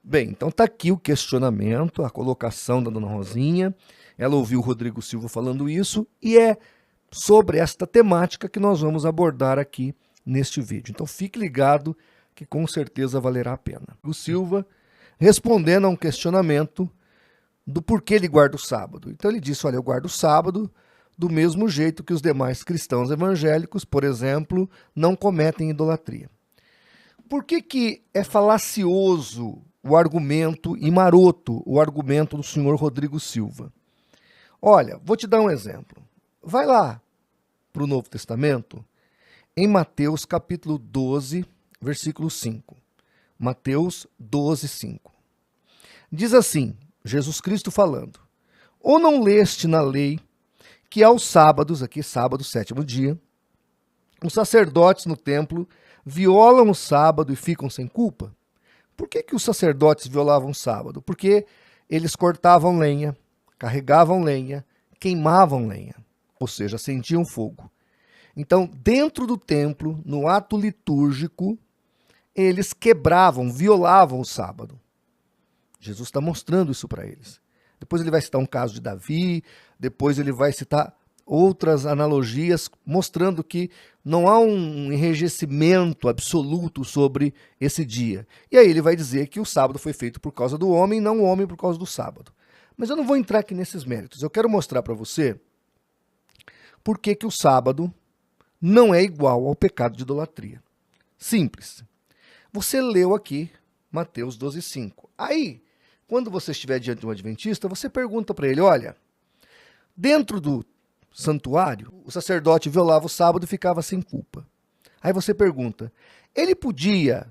Bem, então está aqui o questionamento, a colocação da dona Rosinha. Ela ouviu o Rodrigo Silva falando isso e é sobre esta temática que nós vamos abordar aqui neste vídeo. Então fique ligado que com certeza valerá a pena. O Silva respondendo a um questionamento do porquê ele guarda o sábado. Então ele disse, olha, eu guardo o sábado do mesmo jeito que os demais cristãos evangélicos, por exemplo, não cometem idolatria. Por que é falacioso o argumento e maroto o argumento do senhor Rodrigo Silva? Olha, vou te dar um exemplo. Vai lá para o Novo Testamento, em Mateus capítulo 12, versículo 5. Mateus 12, 5. Diz assim, Jesus Cristo falando, ou não leste na lei que aos sábados, aqui sábado, sétimo dia, os sacerdotes no templo violam o sábado e ficam sem culpa? Por que os sacerdotes violavam o sábado? Porque eles cortavam lenha, carregavam lenha, queimavam lenha, ou seja, acendiam fogo. Então, dentro do templo, no ato litúrgico, eles quebravam, violavam o sábado. Jesus está mostrando isso para eles. Depois ele vai citar um caso de Davi, depois ele vai citar outras analogias, mostrando que não há um enrijecimento absoluto sobre esse dia. E aí ele vai dizer que o sábado foi feito por causa do homem, não o homem por causa do sábado. Mas eu não vou entrar aqui nesses méritos. Eu quero mostrar para você por que o sábado não é igual ao pecado de idolatria. Simples. Você leu aqui Mateus 12, 5. Aí, quando você estiver diante de um adventista, você pergunta para ele, olha, dentro do santuário, o sacerdote violava o sábado e ficava sem culpa. Aí você pergunta, ele podia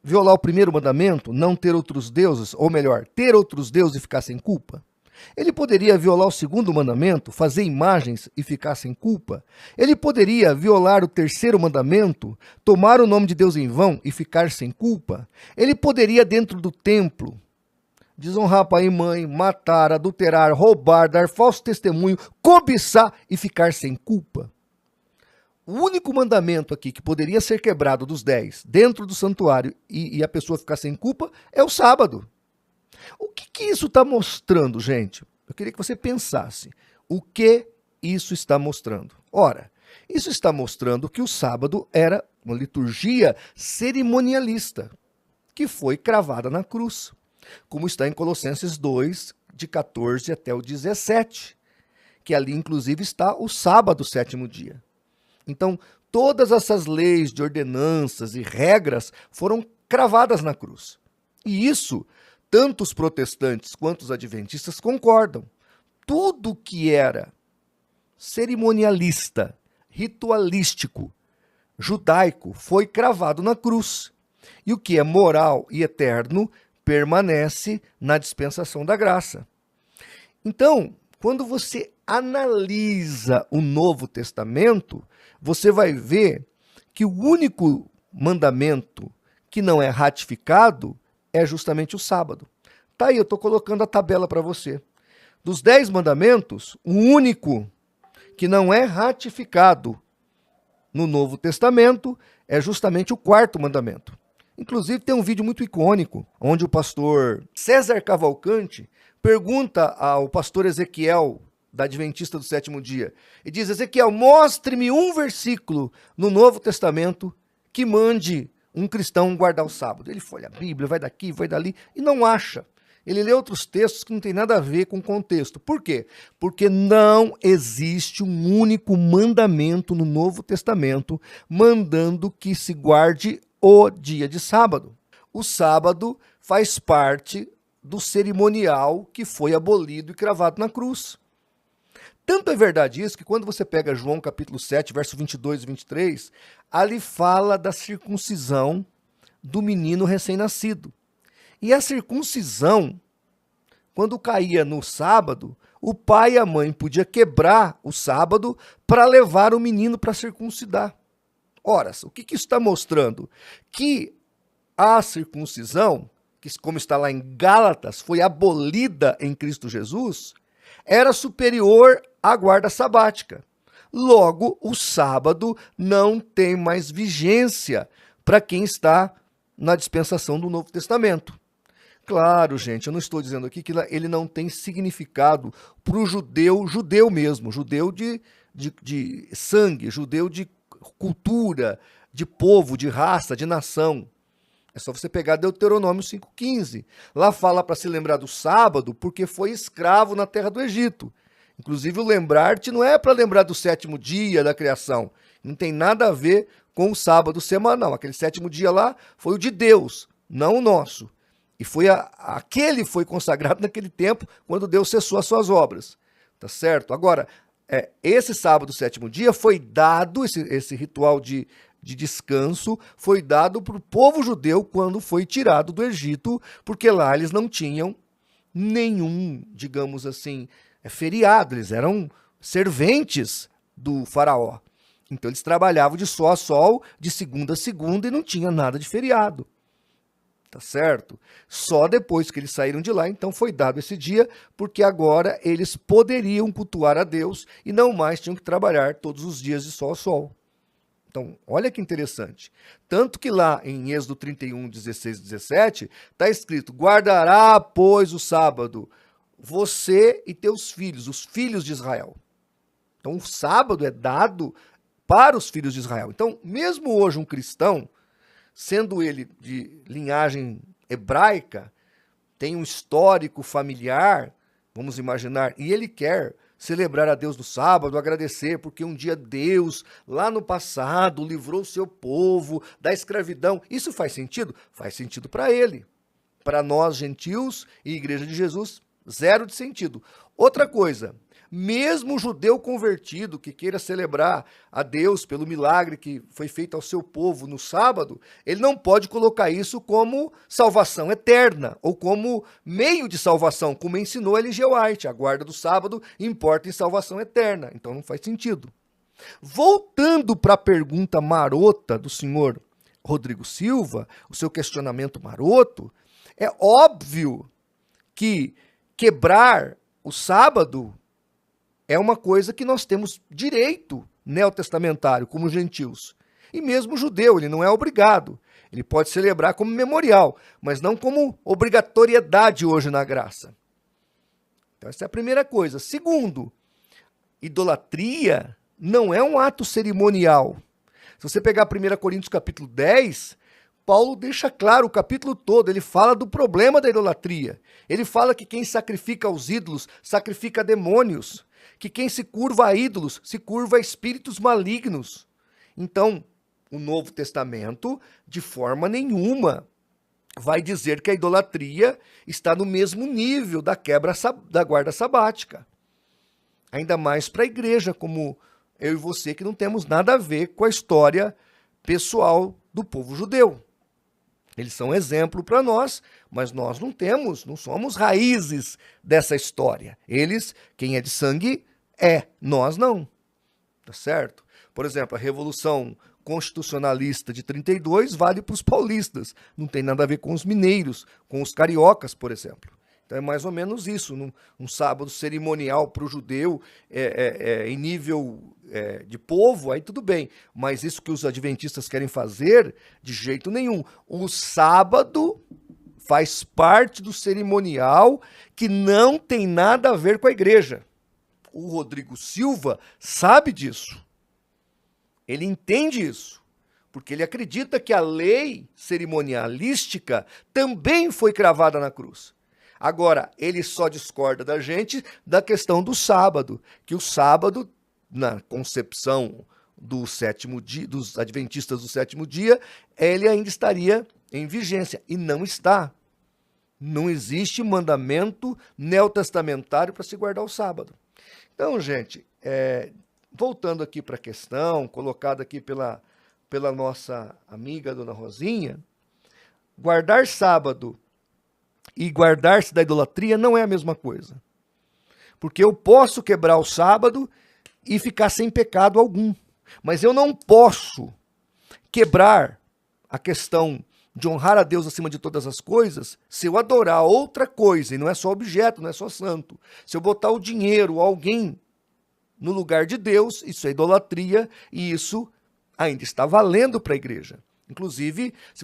violar o primeiro mandamento, não ter outros deuses, ou melhor, ter outros deuses e ficar sem culpa? Ele poderia violar o segundo mandamento, fazer imagens e ficar sem culpa? Ele poderia violar o terceiro mandamento, tomar o nome de Deus em vão e ficar sem culpa? Ele poderia, dentro do templo, desonrar pai e mãe, matar, adulterar, roubar, dar falso testemunho, cobiçar e ficar sem culpa? O único mandamento aqui que poderia ser quebrado dos 10 dentro do santuário e a pessoa ficar sem culpa é o sábado. O que isso está mostrando, gente? Eu queria que você pensasse. O que isso está mostrando? Ora, isso está mostrando que o sábado era uma liturgia cerimonialista, que foi cravada na cruz, como está em Colossenses 2, de 14 até o 17, que ali inclusive está o sábado, sétimo dia. Então, todas essas leis de ordenanças e regras foram cravadas na cruz. E isso, tanto os protestantes quanto os adventistas concordam. Tudo que era cerimonialista, ritualístico, judaico, foi cravado na cruz. E o que é moral e eterno permanece na dispensação da graça. Então, quando você analisa o Novo Testamento, você vai ver que o único mandamento que não é ratificado é justamente o sábado. Tá aí, eu estou colocando a tabela para você. Dos 10 mandamentos, o único que não é ratificado no Novo Testamento é justamente o quarto mandamento. Inclusive tem um vídeo muito icônico, onde o pastor César Cavalcante pergunta ao pastor Ezequiel, da Adventista do Sétimo Dia, e diz, Ezequiel, mostre-me um versículo no Novo Testamento que mande um cristão guardar o sábado. Ele folha a Bíblia, vai daqui, vai dali, e não acha. Ele lê outros textos que não tem nada a ver com o contexto. Por quê? Porque não existe um único mandamento no Novo Testamento mandando que se guarde o dia de sábado. O sábado faz parte do cerimonial que foi abolido e cravado na cruz. Tanto é verdade isso que quando você pega João capítulo 7, verso 22 e 23, ali fala da circuncisão do menino recém-nascido. E a circuncisão, quando caía no sábado, o pai e a mãe podiam quebrar o sábado para levar o menino para circuncidar. Ora, o que isso está mostrando? Que a circuncisão, que como está lá em Gálatas, foi abolida em Cristo Jesus, era superior à guarda sabática. Logo, o sábado não tem mais vigência para quem está na dispensação do Novo Testamento. Claro, gente, eu não estou dizendo aqui que ele não tem significado para o judeu, judeu mesmo, judeu de sangue, judeu de cultura, de povo, de raça, de nação. É só você pegar Deuteronômio 5,15. Lá fala para se lembrar do sábado, porque foi escravo na terra do Egito. Inclusive, o lembrar-te não é para lembrar do 7º dia da criação. Não tem nada a ver com o sábado semanal. Aquele 7º dia lá foi o de Deus, não o nosso. E aquele foi consagrado naquele tempo, quando Deus cessou as suas obras. Tá certo? Agora, esse sábado, 7º dia, foi dado, esse ritual de descanso, foi dado para o povo judeu quando foi tirado do Egito, porque lá eles não tinham nenhum, digamos assim, feriado, eles eram serventes do faraó. Então eles trabalhavam de sol a sol, de segunda a segunda, e não tinha nada de feriado. Tá certo? Só depois que eles saíram de lá, então foi dado esse dia, porque agora eles poderiam cultuar a Deus e não mais tinham que trabalhar todos os dias de sol a sol. Então, olha que interessante. Tanto que lá em Êxodo 31, 16 e 17, está escrito: guardará, pois, o sábado, você e teus filhos, os filhos de Israel. Então, o sábado é dado para os filhos de Israel. Então, mesmo hoje um cristão, sendo ele de linhagem hebraica, tem um histórico familiar, vamos imaginar, e ele quer celebrar a Deus no sábado, agradecer, porque um dia Deus, lá no passado, livrou o seu povo da escravidão. Isso faz sentido? Faz sentido para ele. Para nós, gentios e Igreja de Jesus, zero de sentido. Outra coisa, mesmo o judeu convertido que queira celebrar a Deus pelo milagre que foi feito ao seu povo no sábado, ele não pode colocar isso como salvação eterna ou como meio de salvação, como ensinou Ellen G. White. A guarda do sábado importa em salvação eterna. Então não faz sentido. Voltando para a pergunta marota do senhor Rodrigo Silva, o seu questionamento maroto, é óbvio que quebrar o sábado é uma coisa que nós temos direito neotestamentário, como gentios. E mesmo o judeu, ele não é obrigado. Ele pode celebrar como memorial, mas não como obrigatoriedade hoje na graça. Então essa é a primeira coisa. Segundo, idolatria não é um ato cerimonial. Se você pegar 1 Coríntios capítulo 10, Paulo deixa claro o capítulo todo, ele fala do problema da idolatria. Ele fala que quem sacrifica aos ídolos, sacrifica demônios. Que quem se curva a ídolos, se curva a espíritos malignos. Então, o Novo Testamento, de forma nenhuma, vai dizer que a idolatria está no mesmo nível da quebra da guarda sabática. Ainda mais para a igreja, como eu e você, que não temos nada a ver com a história pessoal do povo judeu. Eles são exemplo para nós, mas nós não somos raízes dessa história. Eles, quem é de sangue, nós não. Tá certo? Por exemplo, a Revolução Constitucionalista de 32 vale para os paulistas. Não tem nada a ver com os mineiros, com os cariocas, por exemplo. Então é mais ou menos isso. Um sábado cerimonial para o judeu em nível de povo, aí tudo bem. Mas isso que os adventistas querem fazer, de jeito nenhum. O sábado faz parte do cerimonial que não tem nada a ver com a igreja. O Rodrigo Silva sabe disso. Ele entende isso. Porque ele acredita que a lei cerimonialística também foi cravada na cruz. Agora, ele só discorda da gente da questão do sábado. Que o sábado, na concepção do 7º dia, dos adventistas do 7º dia, ele ainda estaria em vigência. E não está. Não existe mandamento neotestamentário para se guardar o sábado. Então, gente, voltando aqui para a questão, colocada aqui pela nossa amiga Dona Rosinha, guardar sábado e guardar-se da idolatria não é a mesma coisa. Porque eu posso quebrar o sábado e ficar sem pecado algum, mas eu não posso quebrar a questão de honrar a Deus acima de todas as coisas, se eu adorar outra coisa, e não é só objeto, não é só santo, se eu botar o dinheiro ou alguém no lugar de Deus, isso é idolatria, e isso ainda está valendo para a igreja. Inclusive, se